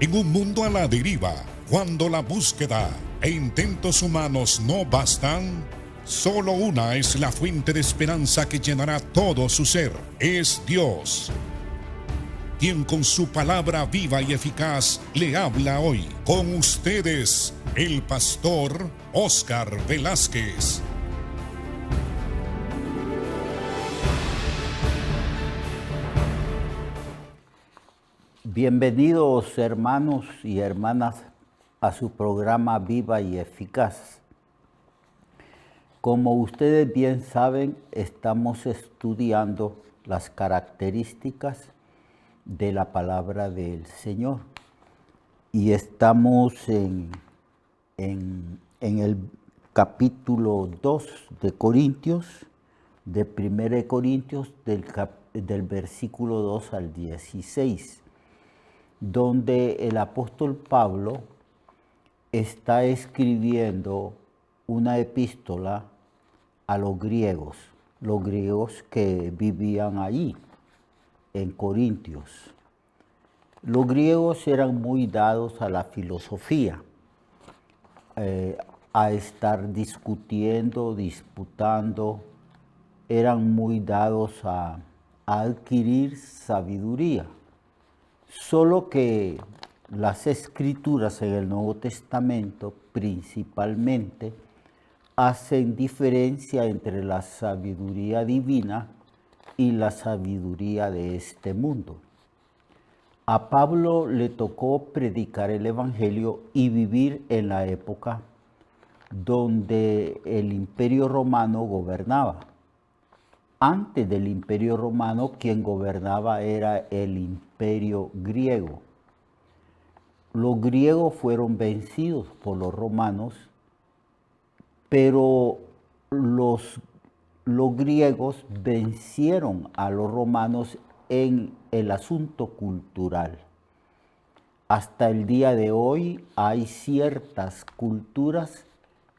En un mundo a la deriva, cuando la búsqueda e intentos humanos no bastan, solo una es la fuente de esperanza que llenará todo su ser. Es Dios, quien con su palabra viva y eficaz le habla hoy. Con ustedes, el pastor Óscar Velázquez. Bienvenidos hermanos y hermanas a su programa Viva y Eficaz. Como ustedes bien saben, estamos estudiando las características de la palabra del Señor. Y estamos en el capítulo 2 de Corintios, de 1 Corintios, del versículo 2 al 16. Donde el apóstol Pablo está escribiendo una epístola a los griegos que vivían allí, en Corintios. Los griegos eran muy dados a la filosofía, a estar discutiendo, disputando, eran muy dados a adquirir sabiduría. Solo que las escrituras en el Nuevo Testamento principalmente hacen diferencia entre la sabiduría divina y la sabiduría de este mundo. A Pablo le tocó predicar el Evangelio y vivir en la época donde el Imperio Romano gobernaba. Antes del Imperio Romano, quien gobernaba era el Imperio griego. Los griegos fueron vencidos por los romanos, pero los griegos vencieron a los romanos en el asunto cultural. Hasta el día de hoy hay ciertas culturas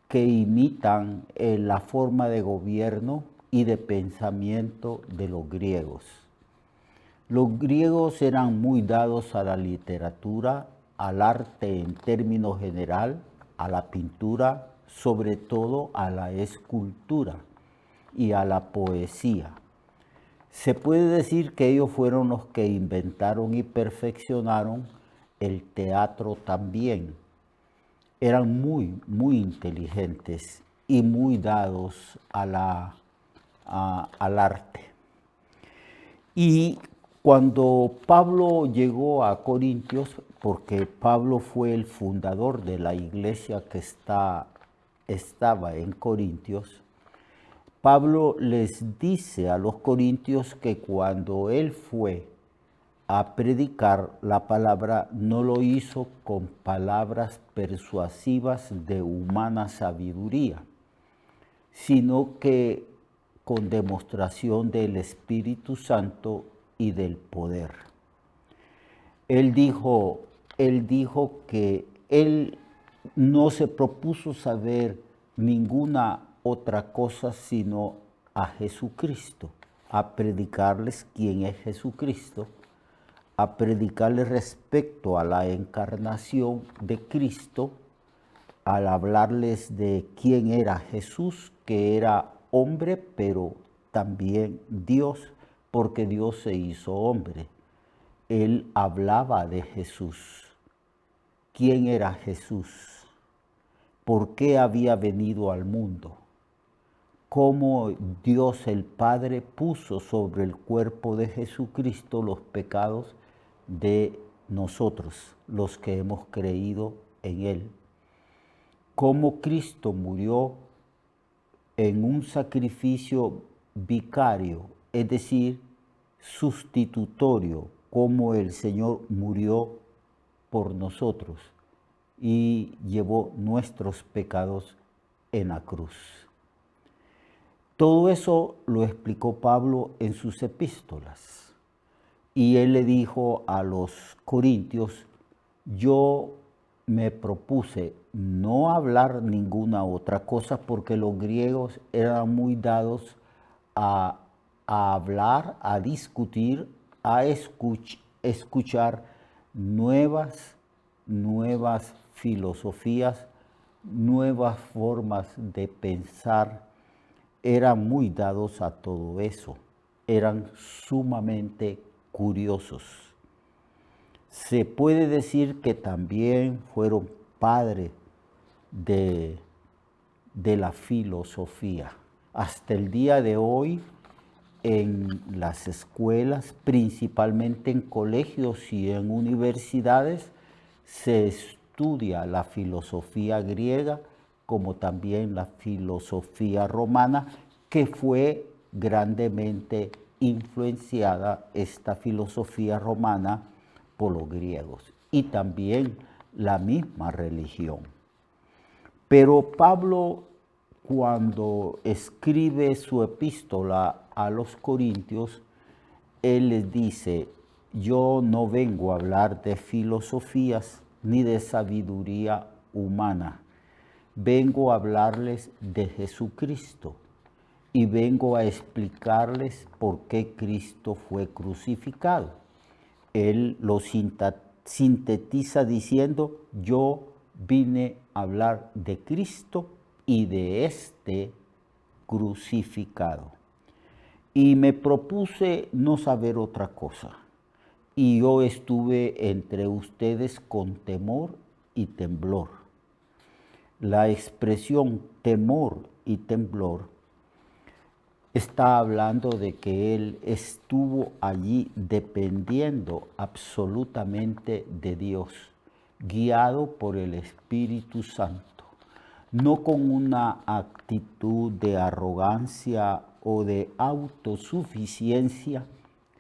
que imitan la forma de gobierno y de pensamiento de los griegos. Los griegos eran muy dados a la literatura, al arte en términos general, a la pintura, sobre todo a la escultura y a la poesía. Se puede decir que ellos fueron los que inventaron y perfeccionaron el teatro también. Eran muy inteligentes y muy dados al arte. Y cuando Pablo llegó a Corintios, porque Pablo fue el fundador de la iglesia que estaba en Corintios, Pablo les dice a los corintios que cuando él fue a predicar la palabra, no lo hizo con palabras persuasivas de humana sabiduría, sino que con demostración del Espíritu Santo y del poder. Él dijo que él no se propuso saber ninguna otra cosa sino a Jesucristo, a predicarles quién es Jesucristo, a predicarles respecto a la encarnación de Cristo, al hablarles de quién era Jesús, que era hombre, pero también Dios, porque Dios se hizo hombre. Él hablaba de Jesús. ¿Quién era Jesús? ¿Por qué había venido al mundo? Cómo Dios el Padre puso sobre el cuerpo de Jesucristo los pecados de nosotros, los que hemos creído en Él. Cómo Cristo murió en un sacrificio vicario, es decir, sustitutorio, como el Señor murió por nosotros y llevó nuestros pecados en la cruz. Todo eso lo explicó Pablo en sus epístolas. Y él le dijo a los corintios, yo me propuse no hablar ninguna otra cosa porque los griegos eran muy dados a hablar, a discutir, a escuchar nuevas nuevas filosofías, nuevas formas de pensar, eran muy dados a todo eso, eran sumamente curiosos. Se puede decir que también fueron padres de la filosofía. Hasta el día de hoy, en las escuelas, principalmente en colegios y en universidades, se estudia la filosofía griega como también la filosofía romana, que fue grandemente influenciada esta filosofía romana por los griegos y también la misma religión. Pero Pablo, cuando escribe su epístola a los Corintios, él les dice: yo no vengo a hablar de filosofías ni de sabiduría humana, vengo a hablarles de Jesucristo y vengo a explicarles por qué Cristo fue crucificado. Él lo sintetiza diciendo: yo vine a hablar de Cristo y de este crucificado. Y me propuse no saber otra cosa. Y yo estuve entre ustedes con temor y temblor. La expresión temor y temblor está hablando de que él estuvo allí dependiendo absolutamente de Dios, guiado por el Espíritu Santo, no con una actitud de arrogancia o de autosuficiencia,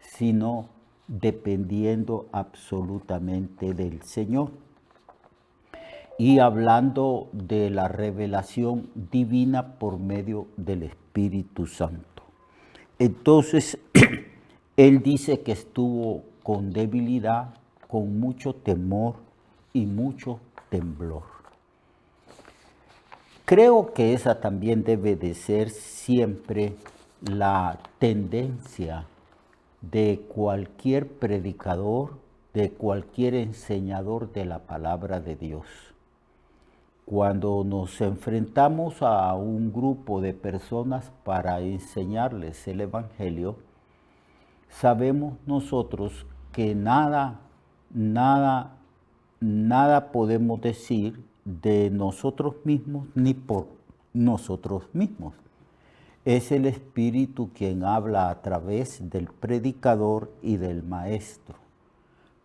sino dependiendo absolutamente del Señor y hablando de la revelación divina por medio del Espíritu Santo. Entonces, él dice que estuvo con debilidad, con mucho temor y mucho temblor. Creo que esa también debe de ser siempre la tendencia de cualquier predicador, de cualquier enseñador de la palabra de Dios. Cuando nos enfrentamos a un grupo de personas para enseñarles el Evangelio, sabemos nosotros que nada podemos decir de nosotros mismos ni por nosotros mismos. Es el Espíritu quien habla a través del predicador y del maestro,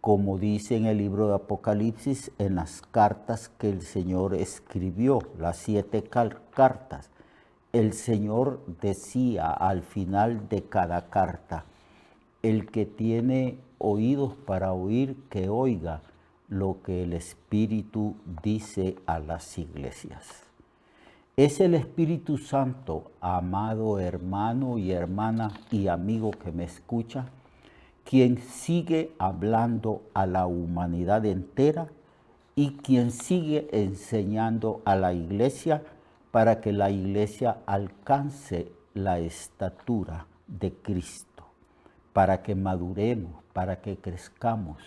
como dice en el libro de Apocalipsis, en las cartas que el Señor escribió, las 7 cartas. El Señor decía al final de cada carta: el que tiene oídos para oír, que oiga lo que el Espíritu dice a las iglesias. Es el Espíritu Santo, amado hermano y hermana y amigo que me escucha, quien sigue hablando a la humanidad entera y quien sigue enseñando a la iglesia para que la iglesia alcance la estatura de Cristo, para que maduremos, para que crezcamos,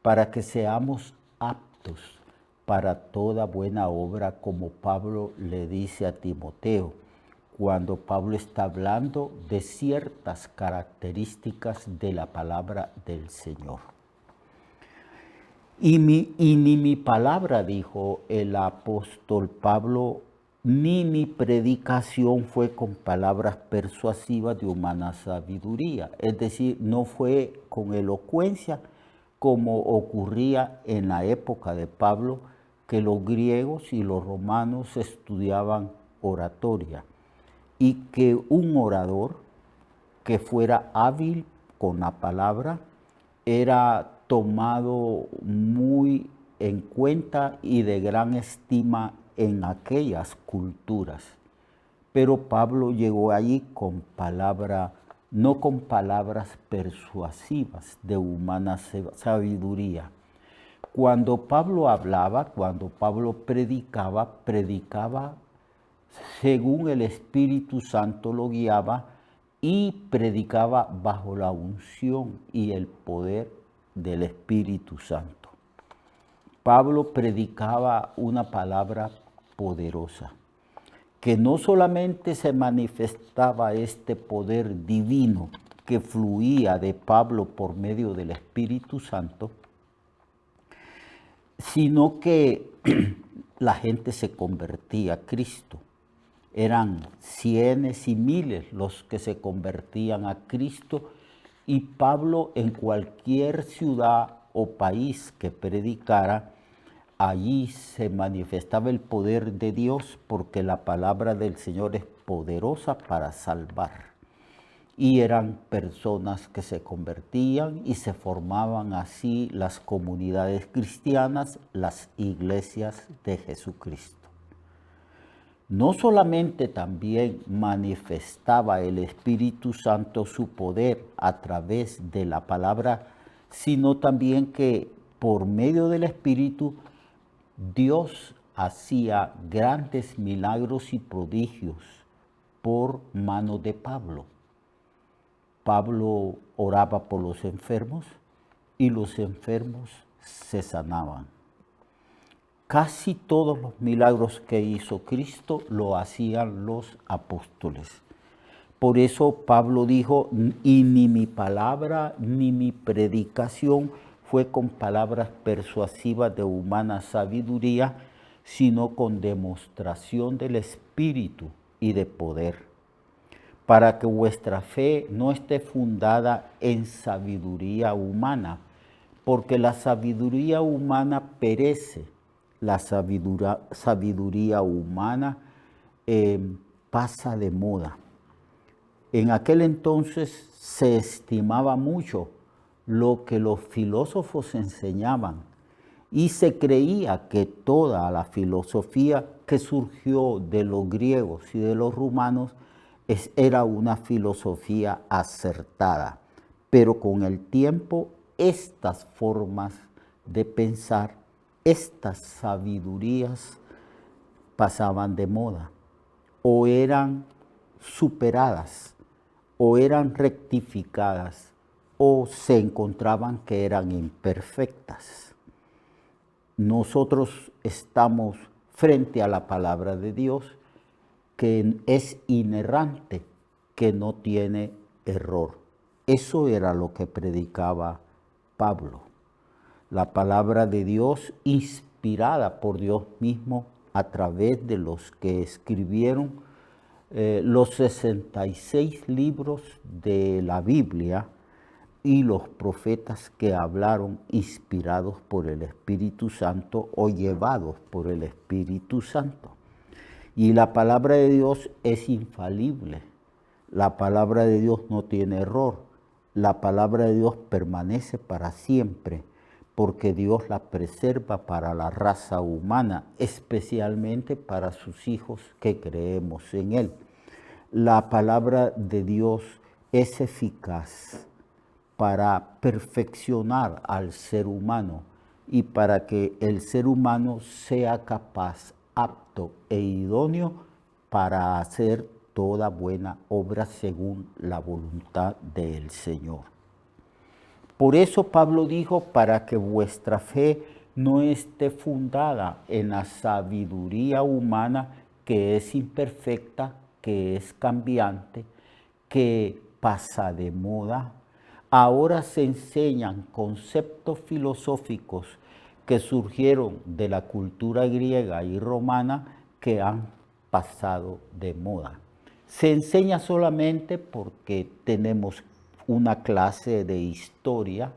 para que seamos aptos para toda buena obra, como Pablo le dice a Timoteo, cuando Pablo está hablando de ciertas características de la palabra del Señor. Y ni mi palabra, dijo el apóstol Pablo, ni mi predicación fue con palabras persuasivas de humana sabiduría. Es decir, no fue con elocuencia como ocurría en la época de Pablo, que los griegos y los romanos estudiaban oratoria, y que un orador que fuera hábil con la palabra era tomado muy en cuenta y de gran estima en aquellas culturas. Pero Pablo llegó allí con palabra, no con palabras persuasivas de humana sabiduría. Cuando Pablo hablaba, cuando Pablo predicaba según el Espíritu Santo lo guiaba y predicaba bajo la unción y el poder del Espíritu Santo. Pablo predicaba una palabra poderosa, que no solamente se manifestaba este poder divino que fluía de Pablo por medio del Espíritu Santo, sino que la gente se convertía a Cristo. Eran cienes y miles los que se convertían a Cristo, y Pablo en cualquier ciudad o país que predicara, allí se manifestaba el poder de Dios, porque la palabra del Señor es poderosa para salvar. Y eran personas que se convertían y se formaban así las comunidades cristianas, las iglesias de Jesucristo. No solamente también manifestaba el Espíritu Santo su poder a través de la palabra, sino también que por medio del Espíritu Dios hacía grandes milagros y prodigios por mano de Pablo. Pablo oraba por los enfermos y los enfermos se sanaban. Casi todos los milagros que hizo Cristo lo hacían los apóstoles. Por eso Pablo dijo, y ni mi palabra ni mi predicación fue con palabras persuasivas de humana sabiduría, sino con demostración del Espíritu y de poder, para que vuestra fe no esté fundada en sabiduría humana, porque la sabiduría humana perece. La sabiduría humana pasa de moda. En aquel entonces se estimaba mucho lo que los filósofos enseñaban, y se creía que toda la filosofía que surgió de los griegos y de los romanos era una filosofía acertada. Pero con el tiempo, estas formas de pensar, estas sabidurías pasaban de moda, o eran superadas, o eran rectificadas, o se encontraban que eran imperfectas. Nosotros estamos frente a la palabra de Dios, que es inerrante, que no tiene error. Eso era lo que predicaba Pablo. La palabra de Dios inspirada por Dios mismo a través de los que escribieron los 66 libros de la Biblia y los profetas que hablaron inspirados por el Espíritu Santo o llevados por el Espíritu Santo. Y la palabra de Dios es infalible. La palabra de Dios no tiene error. La palabra de Dios permanece para siempre, porque Dios la preserva para la raza humana, especialmente para sus hijos que creemos en Él. La palabra de Dios es eficaz para perfeccionar al ser humano y para que el ser humano sea capaz, apto e idóneo para hacer toda buena obra según la voluntad del Señor. Por eso Pablo dijo, para que vuestra fe no esté fundada en la sabiduría humana, que es imperfecta, que es cambiante, que pasa de moda. Ahora se enseñan conceptos filosóficos que surgieron de la cultura griega y romana, que han pasado de moda. Se enseña solamente porque tenemos una clase de historia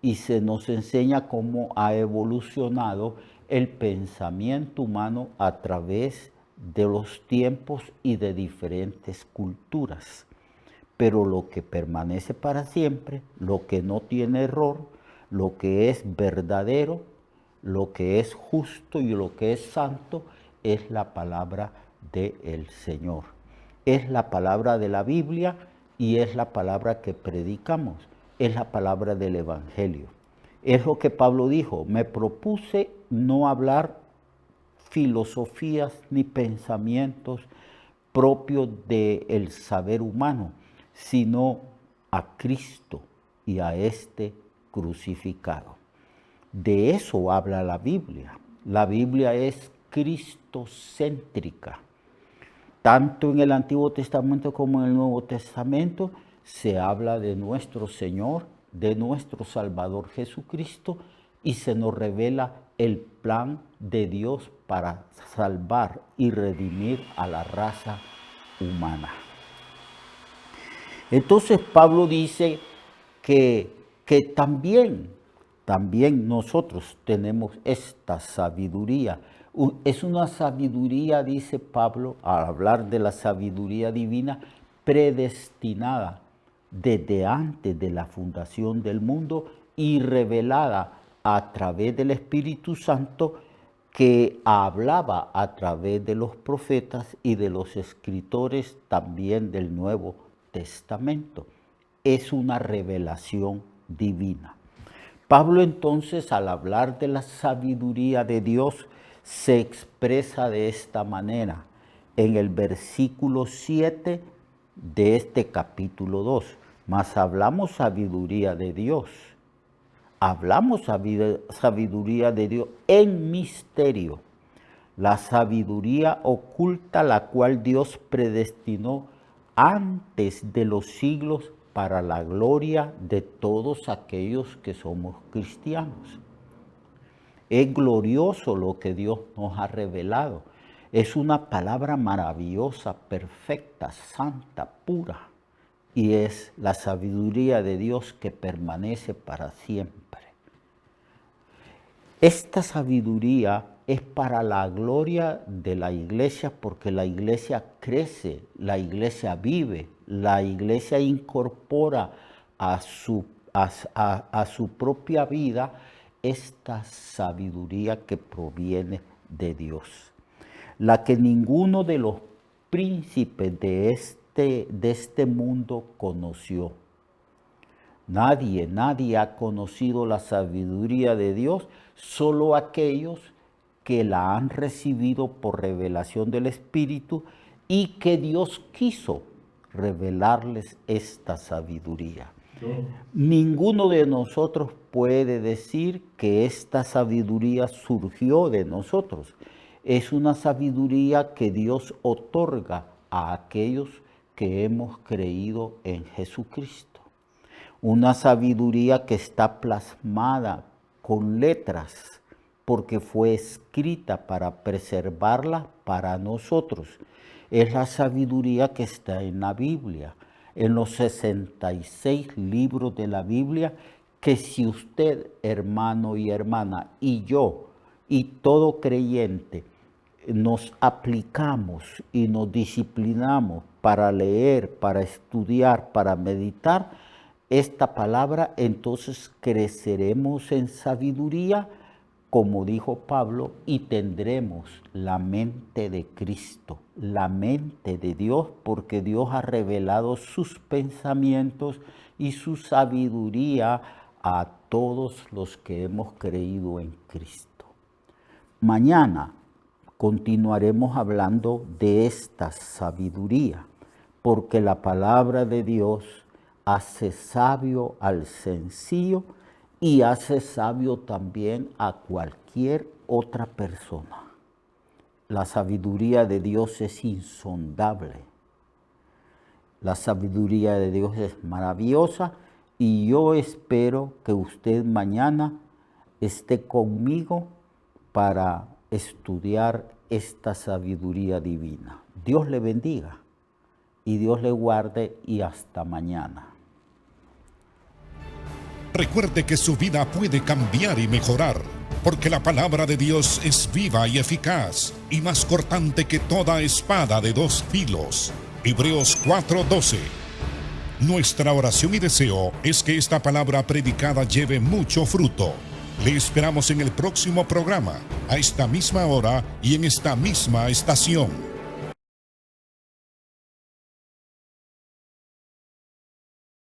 y se nos enseña cómo ha evolucionado el pensamiento humano a través de los tiempos y de diferentes culturas. Pero lo que permanece para siempre, lo que no tiene error, lo que es verdadero, lo que es justo y lo que es santo, es la palabra del Señor. Es la palabra de la Biblia y es la palabra que predicamos, es la palabra del Evangelio. Es lo que Pablo dijo, me propuse no hablar filosofías ni pensamientos propios del saber humano, sino a Cristo y a este crucificado. De eso habla la Biblia. La Biblia es cristocéntrica. Tanto en el Antiguo Testamento como en el Nuevo Testamento se habla de nuestro Señor, de nuestro Salvador Jesucristo, y se nos revela el plan de Dios para salvar y redimir a la raza humana. Entonces Pablo dice que también nosotros tenemos esta sabiduría. Es una sabiduría, dice Pablo, al hablar de la sabiduría divina, predestinada desde antes de la fundación del mundo y revelada a través del Espíritu Santo, que hablaba a través de los profetas y de los escritores también del Nuevo Testamento. Es una revelación divina. Pablo entonces, al hablar de la sabiduría de Dios, se expresa de esta manera en el versículo 7 de este capítulo 2. Mas hablamos sabiduría de Dios. Hablamos sabiduría de Dios en misterio. La sabiduría oculta, la cual Dios predestinó antes de los siglos para la gloria de todos aquellos que somos cristianos. Es glorioso lo que Dios nos ha revelado. Es una palabra maravillosa, perfecta, santa, pura. Y es la sabiduría de Dios que permanece para siempre. Esta sabiduría es para la gloria de la iglesia, porque la iglesia crece, la iglesia vive, la iglesia incorpora a su propia vida esta sabiduría que proviene de Dios, la que ninguno de los príncipes de este mundo conoció. Nadie ha conocido la sabiduría de Dios, solo aquellos que la han recibido por revelación del Espíritu y que Dios quiso revelarles esta sabiduría. Ninguno de nosotros puede decir que esta sabiduría surgió de nosotros. Es una sabiduría que Dios otorga a aquellos que hemos creído en Jesucristo. Una sabiduría que está plasmada con letras, porque fue escrita para preservarla para nosotros. Es la sabiduría que está en la Biblia, en los 66 libros de la Biblia, que si usted, hermano y hermana, y yo, y todo creyente, nos aplicamos y nos disciplinamos para leer, para estudiar, para meditar esta palabra, entonces creceremos en sabiduría, como dijo Pablo, y tendremos la mente de Cristo, la mente de Dios, porque Dios ha revelado sus pensamientos y su sabiduría a todos los que hemos creído en Cristo. Mañana continuaremos hablando de esta sabiduría, porque la palabra de Dios hace sabio al sencillo y hace sabio también a cualquier otra persona. La sabiduría de Dios es insondable. La sabiduría de Dios es maravillosa y yo espero que usted mañana esté conmigo para estudiar esta sabiduría divina. Dios le bendiga y Dios le guarde y hasta mañana. Recuerde que su vida puede cambiar y mejorar, porque la palabra de Dios es viva y eficaz, y más cortante que toda espada de dos filos. Hebreos 4:12. Nuestra oración y deseo es que esta palabra predicada lleve mucho fruto. Le esperamos en el próximo programa, a esta misma hora y en esta misma estación.